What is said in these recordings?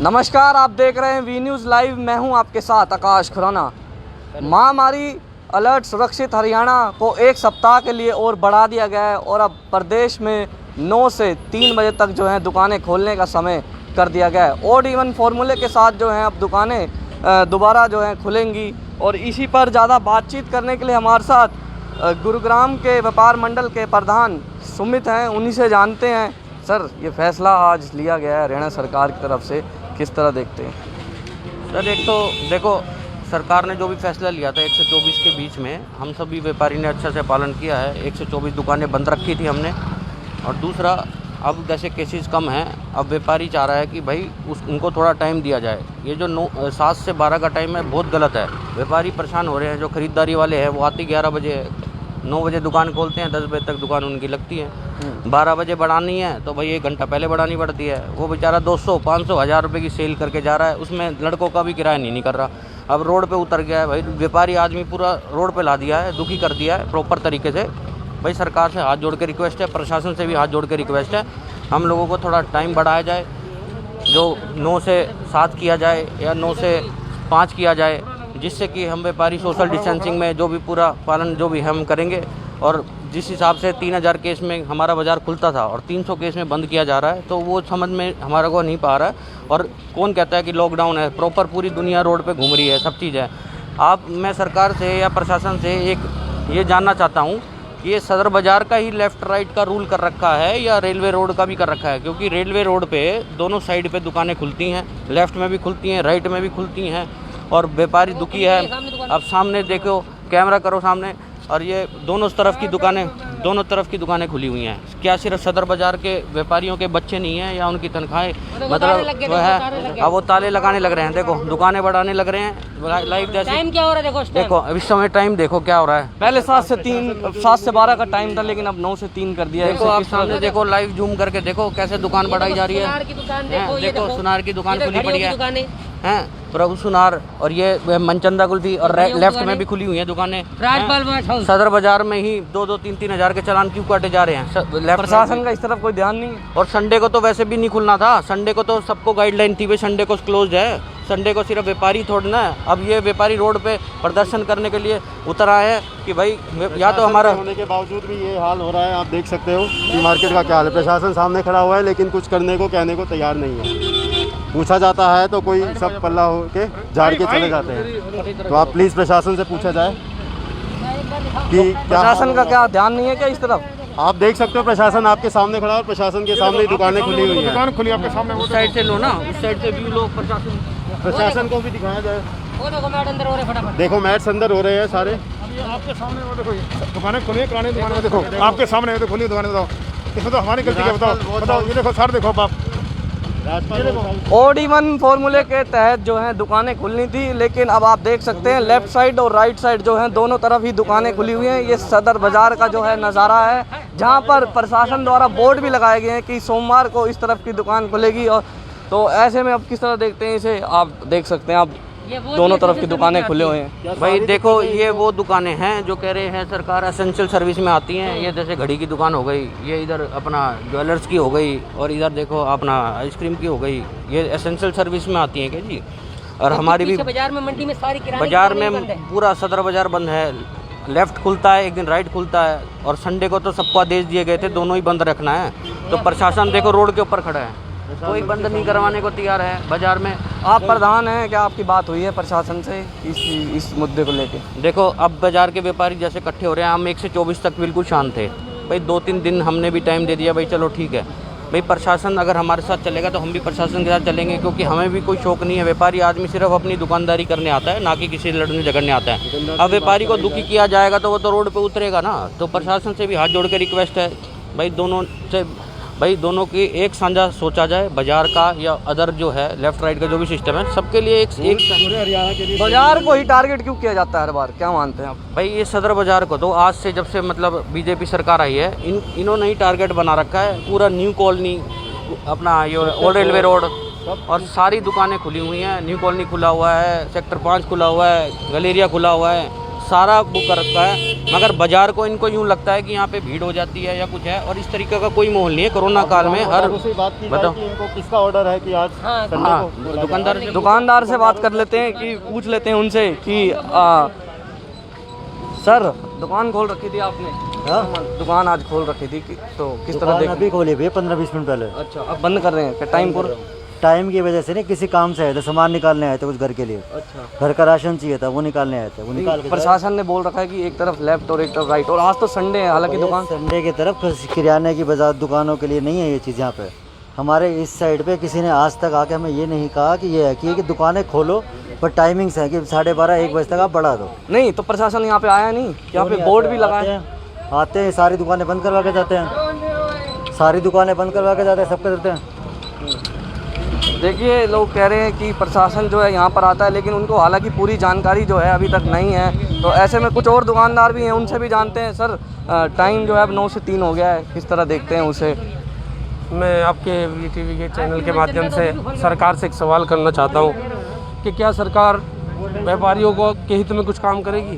नमस्कार, आप देख रहे हैं वी न्यूज़ लाइव। मैं हूं आपके साथ आकाश खुराना। महामारी अलर्ट सुरक्षित हरियाणा को एक सप्ताह के लिए और बढ़ा दिया गया है और अब प्रदेश में 9 से 3 बजे तक जो है दुकानें खोलने का समय कर दिया गया है। ऑड इवन फॉर्मूले के साथ जो है अब दुकानें दोबारा जो है खुलेंगी। और इसी पर ज़्यादा बातचीत करने के लिए हमारे साथ गुरुग्राम के व्यापार मंडल के प्रधान सुमित हैं, उन्हीं से जानते हैं। सर, ये फैसला आज लिया गया है हरियाणा सरकार की तरफ से, किस तरह देखते हैं? सर, एक तो देखो, सरकार ने जो भी फैसला लिया था 1 से 24 के बीच में, हम सभी व्यापारी ने अच्छा से पालन किया है। 1 से 24 दुकानें बंद रखी थी हमने। और दूसरा, अब जैसे केसेस कम हैं, अब व्यापारी चाह रहा है कि भाई उनको थोड़ा टाइम दिया जाए। ये जो 7 से 12 का टाइम है बहुत गलत है। व्यापारी परेशान हो रहे हैं। जो ख़रीदारी वाले हैं वो आते 11 बजे, 9 बजे दुकान खोलते हैं, 10 बजे तक दुकान उनकी लगती है। 12 बजे बढ़ानी है तो भाई 1 घंटा पहले बढ़ानी पड़ती है। वो बेचारा 200, 500, 1000 रुपये की सेल करके जा रहा है, उसमें लड़कों का भी किराया नहीं कर रहा। अब रोड पे उतर गया है भाई, व्यापारी आदमी पूरा रोड पे ला दिया है, दुखी कर दिया है प्रॉपर तरीके से। भाई सरकार से हाथ जोड़ के रिक्वेस्ट है, प्रशासन से भी हाथ जोड़ के रिक्वेस्ट है, हम लोगों को थोड़ा टाइम बढ़ाया जाए। जो 9 से 7 किया जाए या 9 से 5 किया जाए, जिससे कि हम व्यापारी सोशल डिस्टेंसिंग में जो भी पूरा पालन जो भी हम करेंगे। और जिस हिसाब से 3000 केस में हमारा बाज़ार खुलता था और 300 केस में बंद किया जा रहा है, तो वो समझ में हमारा को नहीं पा रहा है। और कौन कहता है कि लॉकडाउन है? प्रॉपर पूरी दुनिया रोड पे घूम रही है, सब चीज़ है। मैं सरकार से या प्रशासन से एक ये जानना चाहता हूँ कि ये सदर बाज़ार का ही लेफ़्ट राइट का रूल कर रखा है या रेलवे रोड का भी कर रखा है? क्योंकि रेलवे रोड पे दोनों साइड पे दुकानें खुलती हैं, लेफ़्ट में भी खुलती हैं, राइट में भी खुलती हैं, और व्यापारी दुखी है। अब सामने देखो, कैमरा करो सामने, और ये दोनों तरफ की दुकानें खुली हुई हैं। क्या सिर्फ सदर बाज़ार के व्यापारियों के बच्चे नहीं हैं या उनकी तनख्वाहें मतलब जो है अब वो ताले लगाने लग रहे हैं। देखो, दुकानें बढ़ाने लग रहे हैं। लाइव जैसे टाइम क्या हो रहा है? देखो इस समय टाइम देखो क्या हो रहा है। पहले 7 से 12 का टाइम था, लेकिन अब 9 से 3 कर दिया है। देखो आप सामने देखो, लाइव जूम करके देखो कैसे दुकान बढ़ाई जा रही है। देखो सुनार की दुकान खुली पड़ी है, प्रभु सुनार, और ये मनचंदा कुल्फी, और लेफ्ट में भी खुली हुई है दुकानें। सदर बाजार में ही 2-2, 3-3 हज़ार के चालान क्यों काटे जा रहे हैं? प्रशासन का इस तरफ कोई ध्यान नहीं है। और संडे को तो वैसे भी नहीं खुलना था। संडे को तो सबको गाइडलाइन थी, भाई संडे को क्लोज है। संडे को सिर्फ व्यापारी थोड़ा है। अब ये व्यापारी रोड पे प्रदर्शन करने के लिए उतर आए हैं कि भाई या तो हमारा होने के बावजूद भी ये हाल हो रहा है। आप देख सकते हो कि मार्केट का क्या हाल है। प्रशासन सामने खड़ा हुआ है लेकिन कुछ करने को, कहने को तैयार नहीं है। पूछा जाता है तो कोई सब पल्ला हो के झाड़ के चले जाते हैं। तो आप प्लीज़ प्रशासन से पूछा जाए कि प्रशासन का क्या ध्यान नहीं है क्या इस तरफ? आप देख सकते हो प्रशासन आपके सामने खड़ा है और प्रशासन के सामने दुकानें खुली हुई हैं। दुकान खुली आपके सामने, उस साइड से लो ना, उस साइड से व्यू लो। प्रशासन को भी दिखाया जाए। वो देखो मैट अंदर हो रहे, फटाफट देखो मैट्स अंदर हो रहे हैं सारे। आपके सामने वो देखो, दुकानें खुली है, किराने दुकान में देखो आपके सामने तो खुली दुकानें। बताओ इसमें तो हमारी गलती है? बताओ ये देखो सर, देखो आप ऑड इवन फॉर्मूले के तहत जो है दुकानें खुलनी थी, लेकिन अब आप देख सकते हैं लेफ्ट साइड और राइट साइड जो है दोनों तरफ ही दुकानें खुली हुई हैं। ये सदर बाज़ार का जो है नज़ारा है, जहां पर प्रशासन द्वारा बोर्ड भी लगाए गए हैं कि सोमवार को इस तरफ की दुकान खुलेगी। और तो ऐसे में अब किस तरह देखते हैं इसे? आप देख सकते हैं, अब दोनों तरफ की दुकानें खुले हुए हैं। भाई देखो, ये वो दुकानें हैं जो कह रहे हैं सरकार एसेंशियल सर्विस में आती हैं। ये जैसे घड़ी की दुकान हो गई, ये इधर अपना ज्वेलर्स की हो गई, और इधर देखो अपना आइसक्रीम की हो गई। ये एसेंशियल सर्विस में आती हैं क्या जी? और हमारी भी बाजार में, मंडी में सारी किराने बाजार में पूरा सदर बाजार बंद है। लेफ्ट खुलता है, एक दिन राइट खुलता है, और संडे को तो सबको आदेश दिए गए थे दोनों ही बंद रखना है। तो प्रशासन देखो रोड के ऊपर खड़ा है, कोई बंद नहीं करवाने को तैयार है बाजार में। आप प्रधान हैं, क्या आपकी बात हुई है प्रशासन से इस मुद्दे को लेके? देखो, अब बाजार के व्यापारी जैसे इकट्ठे हो रहे हैं, हम 1 से 24 तक बिल्कुल शांत थे। भाई 2-3 दिन हमने भी टाइम दे दिया, भाई चलो ठीक है। भाई प्रशासन अगर हमारे साथ चलेगा तो हम भी प्रशासन के साथ चलेंगे, क्योंकि हमें भी कोई शौक नहीं है। व्यापारी आदमी सिर्फ अपनी दुकानदारी करने आता है, ना कि किसी लड़ने झगड़ने आता है। अब व्यापारी को दुखी किया जाएगा तो वो तो रोड पे उतरेगा ना। तो प्रशासन से भी हाथ जोड़ के रिक्वेस्ट है, भाई दोनों की एक साझा सोचा जाए। बाजार का या अदर जो है लेफ्ट राइट का जो भी सिस्टम है, सबके लिए एक हरियाणा के लिए बाजार को ही टारगेट क्यों किया जाता है हर बार? क्या मानते हैं आप? भाई ये सदर बाजार को तो आज से, जब से मतलब बीजेपी सरकार आई है, इन्होंने ही टारगेट बना रखा है। पूरा न्यू कॉलोनी, अपना ये ओल्ड रेलवे रोड, और सारी दुकानें खुली हुई हैं। न्यू कॉलोनी खुला हुआ है, सेक्टर 5 खुला हुआ है, गलेरिया खुला हुआ है, सारा वो कर रखा है, मगर बाजार को इनको यूँ लगता है कि यहाँ पे भीड़ हो जाती है या कुछ है, और इस तरीके का कोई माहौल नहीं है। कोरोना काल में हर उसी बात की बताओ। कि इनको किसका ऑर्डर है कि आज संडे हाँ, को बोला दुकानदार से बात कर लेते हैं कि पूछ लेते हैं उनसे कि सर दुकान खोल रखी थी आपने? हाँ? दुकान आज खोल रखी थी तो किस तरह दुकान देख? अभी खोली भैया 15-20 मिनट पहले। अच्छा, अब बंद कर रहे हैं क्या टाइम पर? टाइम की वजह से नहीं, किसी काम से आए थे, सामान निकालने आए थे कुछ घर के लिए। अच्छा, घर का राशन चाहिए था, वो निकालने आए थे, वो निकाल के प्रशासन ने बोल रखा है कि एक तरफ लेफ्ट और एक तरफ राइट, और आज तो संडे है, हालांकि दुकान संडे की तरफ किराने की बाजार दुकानों के लिए नहीं है ये चीज़। यहाँ पे हमारे इस साइड पे किसी ने आज तक आके हमें ये नहीं कहा कि ये है कि दुकानें खोलो, पर टाइमिंग्स है कि 12:30-1 बजे तक आप बढ़ा दो। नहीं तो प्रशासन यहाँ पे आया नहीं? यहाँ पे बोर्ड भी लगा है। आते हैं, सारी दुकानें बंद करवा के जाते हैं, सारी दुकानें बंद करवा के जाते हैं, सब करते हैं। देखिए, लोग कह रहे हैं कि प्रशासन जो है यहाँ पर आता है, लेकिन उनको हालांकि पूरी जानकारी जो है अभी तक नहीं है। तो ऐसे में कुछ और दुकानदार भी हैं, उनसे भी जानते हैं। सर, टाइम जो है अब 9 से 3 हो गया है, किस तरह देखते हैं उसे? मैं आपके VTV के चैनल के माध्यम से सरकार से एक सवाल करना चाहता हूँ कि क्या सरकार व्यापारियों को के हित में कुछ काम करेगी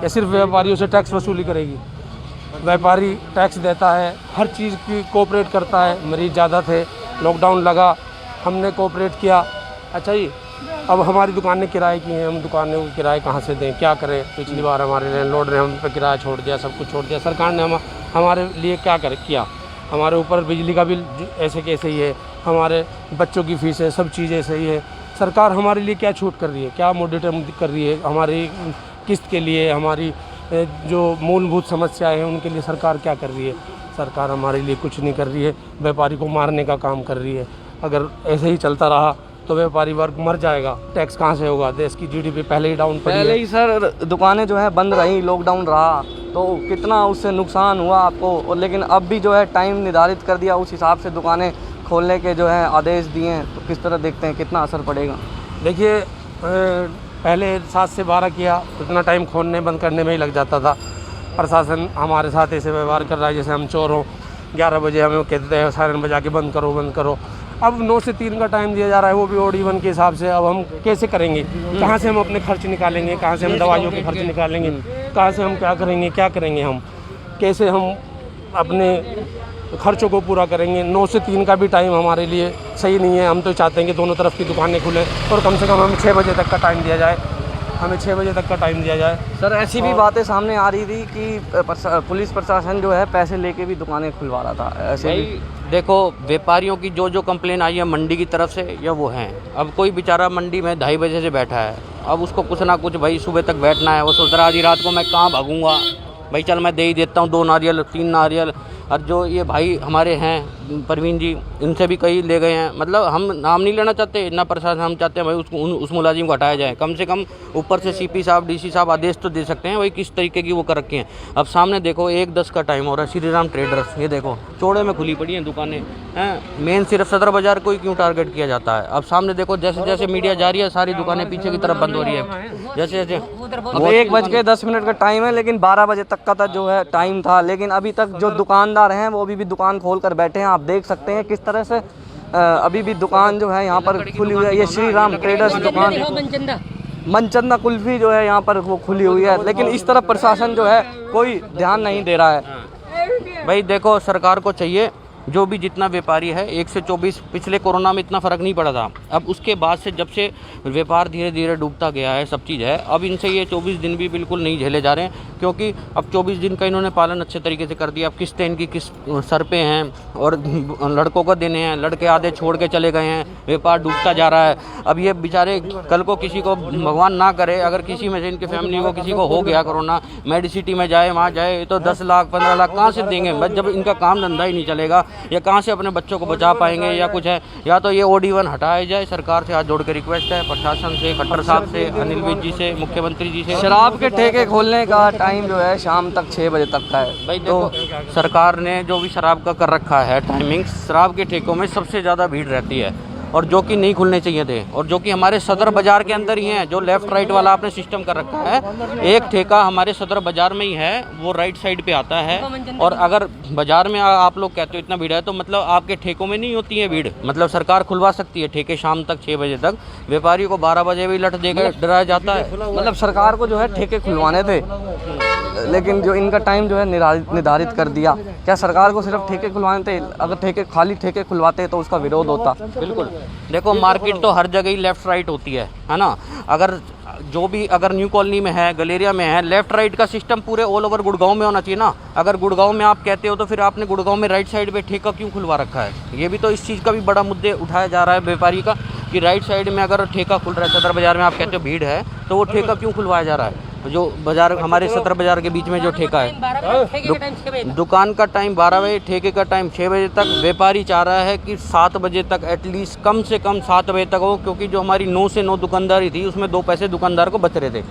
या सिर्फ व्यापारियों से टैक्स वसूली करेगी? व्यापारी टैक्स देता है, हर चीज़ की कोऑपरेट करता है। मरीज़ ज़्यादा थे, लॉकडाउन लगा, हमने कोऑपरेट किया। अच्छा जी, अब हमारी दुकानें किराए की हैं, हम दुकानें को किराए कहाँ से दें, क्या करें? पिछली बार हमारे लैंडलॉर्ड ने हम पे किराया छोड़ दिया, सब कुछ छोड़ दिया। सरकार ने हमारे लिए क्या किया? हमारे ऊपर बिजली का बिल ऐसे कैसे ही है, हमारे बच्चों की फीस है, सब चीज़ें सही है। सरकार हमारे लिए क्या छूट कर रही है, क्या मोडिटम कर रही है? हमारी किस्त के लिए, हमारी जो मूलभूत समस्याएं हैं उनके लिए सरकार क्या कर रही है? सरकार हमारे लिए कुछ नहीं कर रही है, व्यापारी को मारने का काम कर रही है। अगर ऐसे ही चलता रहा तो व्यापारी वर्ग मर जाएगा, टैक्स कहाँ से होगा? देश की GDP पहले ही डाउन पड़ी है। पहले ही सर दुकानें जो है बंद रही, लॉकडाउन रहा, तो कितना उससे नुकसान हुआ आपको। और लेकिन अब भी जो है टाइम निर्धारित कर दिया, उस हिसाब से दुकानें खोलने के जो है आदेश दिए हैं, तो किस तरह देखते हैं कितना असर पड़ेगा? देखिए, पहले 7 से 12 किया, उतना टाइम खोलने बंद करने में ही लग जाता था। प्रशासन हमारे साथ ऐसे व्यवहार कर रहा है जैसे हम चोर हों। 11 बजे हमें कहते हैं सायरन बजा के बंद करो बंद करो। अब 9 से 3 का टाइम दिया जा रहा है, वो भी odd even के हिसाब से। अब हम कैसे करेंगे? कहाँ से हम अपने खर्च निकालेंगे? कहाँ से हम दवाइयों के खर्च निकालेंगे? कहाँ से हम क्या करेंगे हम कैसे हम अपने खर्चों को पूरा करेंगे? 9 से 3 का भी टाइम हमारे लिए सही नहीं है। हम तो चाहते हैं कि दोनों तरफ की दुकानें खुलें और कम से कम हमें 6 बजे तक का टाइम दिया जाए, हमें 6 बजे तक का टाइम दिया जाए। सर, ऐसी भी बातें सामने आ रही थी कि पुलिस प्रशासन जो है पैसे लेके भी दुकानें खुलवा रहा था। ऐसे भी भाई देखो, व्यापारियों की जो कंप्लेन आई है मंडी की तरफ से या वो हैं, अब कोई बेचारा मंडी में 2:30 बजे से बैठा है, अब उसको कुछ ना कुछ भाई सुबह तक बैठना है। वो सोच रहा आधी रात को मैं कहाँ भागूंगा, भाई चल मैं दे ही देता हूँ 2 नारियल 3 नारियल। और जो ये भाई हमारे हैं परवीन जी, इनसे भी कई ले गए हैं। मतलब हम नाम नहीं लेना चाहते ना प्रशासन, हम चाहते हैं भाई उसको उस मुलाजिम को हटाया जाए। कम से कम ऊपर से CP साहब DC साहब आदेश तो दे सकते हैं भाई किस तरीके की वो कर रखे हैं। अब सामने देखो 1:10 का टाइम हो रहा है, श्री राम ट्रेडर्स, ये देखो चौड़े में खुली पड़ी हैं दुकानें हैं। मेन सिर्फ सदर बाजार को ही क्यों टारगेट किया जाता है? अब सामने देखो जैसे जैसे मीडिया जा रही है, सारी दुकानें पीछे की तरफ बंद हो रही है। जैसे जैसे अब 1:10 का टाइम है, लेकिन 12 बजे तक का जो है टाइम था। लेकिन अभी तक जो दुकानदार हैं वो अभी भी दुकान खोल कर बैठे हैं। आप देख सकते हैं किस तरह से अभी भी दुकान जो है यहाँ पर खुली हुई है। ये श्री राम ट्रेडर्स दुकान, मनचंदा कुल्फी जो है यहाँ पर वो खुली हुई है, लेकिन इस तरफ प्रशासन जो है कोई ध्यान नहीं दे रहा है। भाई देखो, सरकार को चाहिए जो भी जितना व्यापारी है 1 से 24, पिछले कोरोना में इतना फ़र्क नहीं पड़ा था। अब उसके बाद से जब से व्यापार धीरे धीरे डूबता गया है, सब चीज़ है, अब इनसे ये 24 दिन भी बिल्कुल नहीं झेले जा रहे हैं, क्योंकि अब 24 दिन का इन्होंने पालन अच्छे तरीके से कर दिया। अब किस्तें इनकी किस सर पे हैं और लड़कों को देने हैं, लड़के आधे छोड़ के चले गए हैं, व्यापार डूबता जा रहा है। अब ये बेचारे कल को किसी को भगवान ना करे, अगर किसी में से इनकी फैमिली को किसी को हो गया कोरोना, मेडिसिटी में जाए, वहाँ जाए, तो 10 लाख 15 लाख कहाँ से देंगे? बस जब इनका काम धंधा ही नहीं चलेगा, या कहाँ से अपने बच्चों को बचा पाएंगे या कुछ है? या तो ये odd even हटाया जाए। सरकार से हाथ जोड़ के रिक्वेस्ट है, प्रशासन से, खट्टर साहब से, अनिल विज जी से, मुख्यमंत्री जी से। शराब के ठेके खोलने का टाइम जो है शाम तक 6 बजे तक का है। भाई देखो, सरकार ने जो भी शराब का कर रखा है टाइमिंग, शराब के ठेकों में सबसे ज़्यादा भीड़ रहती है। और जो कि नहीं खुलने चाहिए थे, और जो कि हमारे सदर बाज़ार के अंदर ही हैं, जो लेफ़्ट राइट वाला आपने सिस्टम कर रखा है। एक ठेका हमारे सदर बाज़ार में ही है, वो राइट साइड पे आता है। और अगर बाज़ार में आप लोग कहते हो इतना भीड़ है, तो मतलब आपके ठेकों में नहीं होती है भीड़? मतलब सरकार खुलवा सकती है ठेके शाम तक 6 बजे तक, व्यापारियों को 12 बजे भी लट देकर डराया जाता है। मतलब सरकार को जो है ठेके खुलवाने थे, लेकिन जो इनका टाइम जो है निर्धारित कर दिया। क्या सरकार को सिर्फ ठेके खुलवाने थे? अगर खाली ठेके खुलवाते तो उसका विरोध होता। बिल्कुल, देखो मार्केट तो हर जगह ही लेफ़्ट राइट होती है ना। अगर न्यू कॉलोनी में है, गलेरिया में है, लेफ़्ट राइट का सिस्टम पूरे ऑल ओवर गुड़गांव में होना चाहिए ना। अगर गुड़गांव में आप कहते हो तो फिर आपने गुड़गांव में राइट साइड पे ठेका क्यों खुलवा रखा है? ये भी तो इस चीज़ का भी बड़ा मुद्दे उठाया जा रहा है व्यापारी का, कि राइट साइड में अगर ठेका खुल रहा है, सदर बाज़ार में आप कहते हो भीड़ है, तो वो ठेका क्यों खुलवाया जा रहा है? जो बाज़ार हमारे सदर बाज़ार के बीच में जो ठेका है, दुकान का टाइम 12 बजे, ठेके का टाइम 6 बजे तक। व्यापारी चाह रहा है कि 7 बजे तक एटलीस्ट, कम से कम 7 बजे तक हो, क्योंकि जो हमारी 9 से 9 दुकानदारी थी उसमें 2 पैसे दुकानदार को बच रहे थे।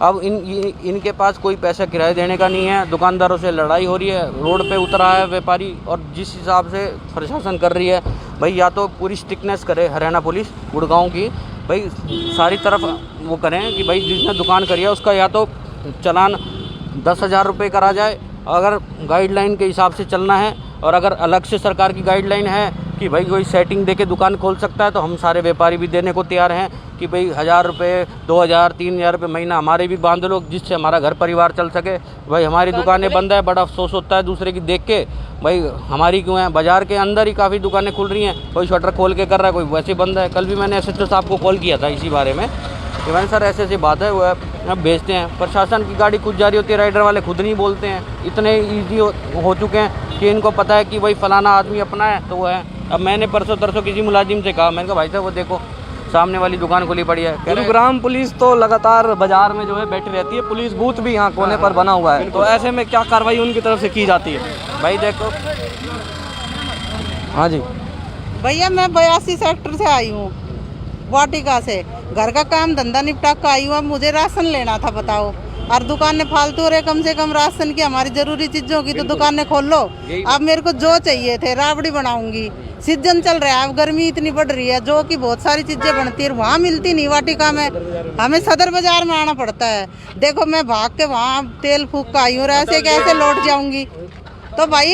अब इनके पास कोई पैसा किराए देने का नहीं है, दुकानदारों से लड़ाई हो रही है, रोड पे उतरा है व्यापारी। और जिस हिसाब से प्रशासन कर रही है भाई, या तो पूरी स्ट्रिक्टनेस करे हरियाणा पुलिस गुड़गांव की, भाई सारी तरफ वो करें कि भाई जिसने दुकान करी है उसका या तो चालान 10,000 रुपये करा जाए अगर गाइडलाइन के हिसाब से चलना है, और अगर अलग से सरकार की गाइडलाइन है कि भाई कोई सेटिंग देके दुकान खोल सकता है, तो हम सारे व्यापारी भी देने को तैयार हैं कि भाई 1,000 रुपये, 2,000, 3,000 रुपये महीना हमारे भी बांध लो, जिससे हमारा घर परिवार चल सके। भाई हमारी दुकानें बंद है, बड़ा अफसोस होता है दूसरे की देख के, भाई हमारी क्यों है? बाज़ार के अंदर ही काफ़ी दुकानें खुल रही हैं, कोई शटर खोल के कर रहा है, कोई वैसे बंद है। कल भी मैंने SHO साहब को कॉल किया था इसी बारे में कि मैंने सर ऐसी बात है, वो अब भेजते हैं, प्रशासन की गाड़ी खुद जा रही होती है, राइडर वाले खुद नहीं बोलते हैं। इतने ईजी हो चुके हैं कि इनको पता है कि भाई फ़लाना आदमी अपना है तो वो है। अब मैंने परसों तरसों किसी मुलाजिम से कहा, मैंने कहा भाई साहब वो देखो सामने वाली दुकान खुली पड़ी है। गुरुग्राम पुलिस तो लगातार बाजार में जो है बैठी रहती है, पुलिस बूथ भी यहाँ कोने पर बना हुआ है, तो ऐसे में क्या कार्रवाई उनकी तरफ से की जाती है? भाई देखो, हाँ जी भैया, मैं 82 सेक्टर से आई हूँ, वाटिका से। घर का काम धंधा निपटा कर आई हूँ, अब मुझे राशन लेना था, बताओ। और दुकानें फालतू हो रहे, कम से कम राशन की, हमारी जरूरी चीजों की तो दुकानें खोल लो। अब मेरे को जो चाहिए थे, राबड़ी बनाऊंगी, सीजन चल रहा है, अब गर्मी इतनी बढ़ रही है, जो कि बहुत सारी चीजें बनती है, वहाँ मिलती नहीं वाटिका में, हमें सदर बाजार में आना पड़ता है। देखो मैं भाग के वहाँ तेल फूक कर आई हूँ, ऐसे कैसे लौट जाऊंगी? तो भाई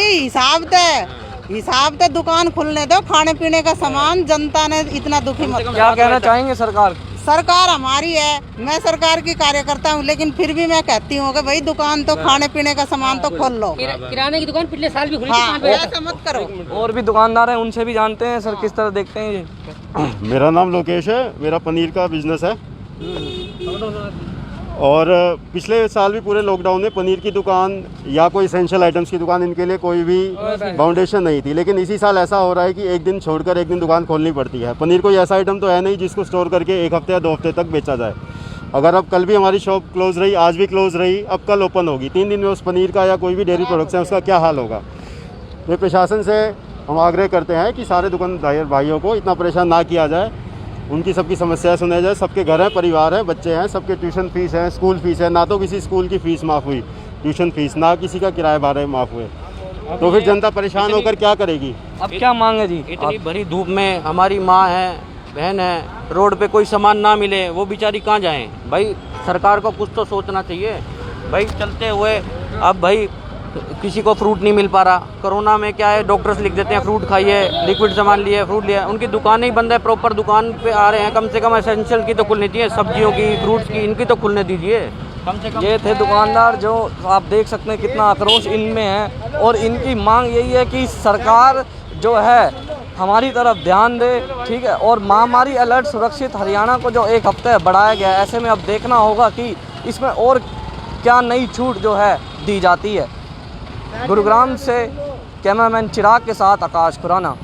हिसाब तो दुकान खुलने दो, खाने पीने का सामान, जनता ने इतना दुखी मत। क्या कहना चाहेंगे सरकार? सरकार हमारी है, मैं सरकार की कार्यकर्ता हूँ, लेकिन फिर भी मैं कहती हूँ कि भाई दुकान तो, खाने पीने का सामान तो खोल लो। किराने की दुकान पिछले साल भी खुली हाँ, थी। ऐसा मत करो। और भी दुकानदार हैं, उनसे भी जानते हैं सर, किस तरह देखते हैं ये? मेरा नाम लोकेश है, मेरा पनीर का बिजनेस है। और पिछले साल भी पूरे लॉकडाउन में पनीर की दुकान या कोई एसेंशियल आइटम्स की दुकान, इनके लिए कोई भी फाउंडेशन नहीं थी। लेकिन इसी साल ऐसा हो रहा है कि एक दिन छोड़कर एक दिन दुकान खोलनी पड़ती है। पनीर कोई ऐसा आइटम तो है नहीं जिसको स्टोर करके 1 हफ्ते या 2 हफ्ते तक बेचा जाए। अगर अब कल भी हमारी शॉप क्लोज रही, आज भी क्लोज रही, अब कल ओपन होगी, 3 दिन में उस पनीर का या कोई भी डेयरी प्रोडक्ट्स है उसका क्या हाल होगा? तो प्रशासन से हम आग्रह करते हैं कि सारे दुकानदार भाइयों को इतना परेशान ना किया जाए, उनकी सबकी समस्याएं सुना जाए। सबके घर हैं, परिवार है, बच्चे हैं, सबके ट्यूशन फीस है, स्कूल फीस है, ना तो किसी स्कूल की फ़ीस माफ़ हुई, ट्यूशन फीस, ना किसी का किराया भाड़े माफ़ हुए, तो फिर जनता परेशान होकर क्या करेगी? अब क्या मांग है जी? इतनी भरी धूप में हमारी माँ है, बहन है, रोड पे कोई सामान ना मिले, वो बेचारी कहाँ जाएं? भाई सरकार को कुछ तो सोचना चाहिए। भाई चलते हुए अब भाई किसी को फ्रूट नहीं मिल पा रहा, कोरोना में क्या है, डॉक्टर्स लिख देते हैं फ्रूट खाइए, लिक्विड सामान लिए, फ्रूट लिया, उनकी दुकानें ही बंद है, प्रॉपर दुकान पे आ रहे हैं, कम से कम एसेंशियल की तो खुलनी चाहिए, सब्जियों की, फ्रूट्स की, इनकी तो खुलने दीजिए कम से कम। ये थे दुकानदार, जो आप देख सकते हैं कितना आक्रोश इनमें है, और इनकी मांग यही है कि सरकार जो है हमारी तरफ ध्यान दे, ठीक है। और महामारी अलर्ट सुरक्षित हरियाणा को जो 1 हफ्ते बढ़ाया गया है, ऐसे में अब देखना होगा कि इसमें और क्या नई छूट जो है दी जाती है। गुरुग्राम से कैमरामैन चिराग के साथ आकाश खुराना।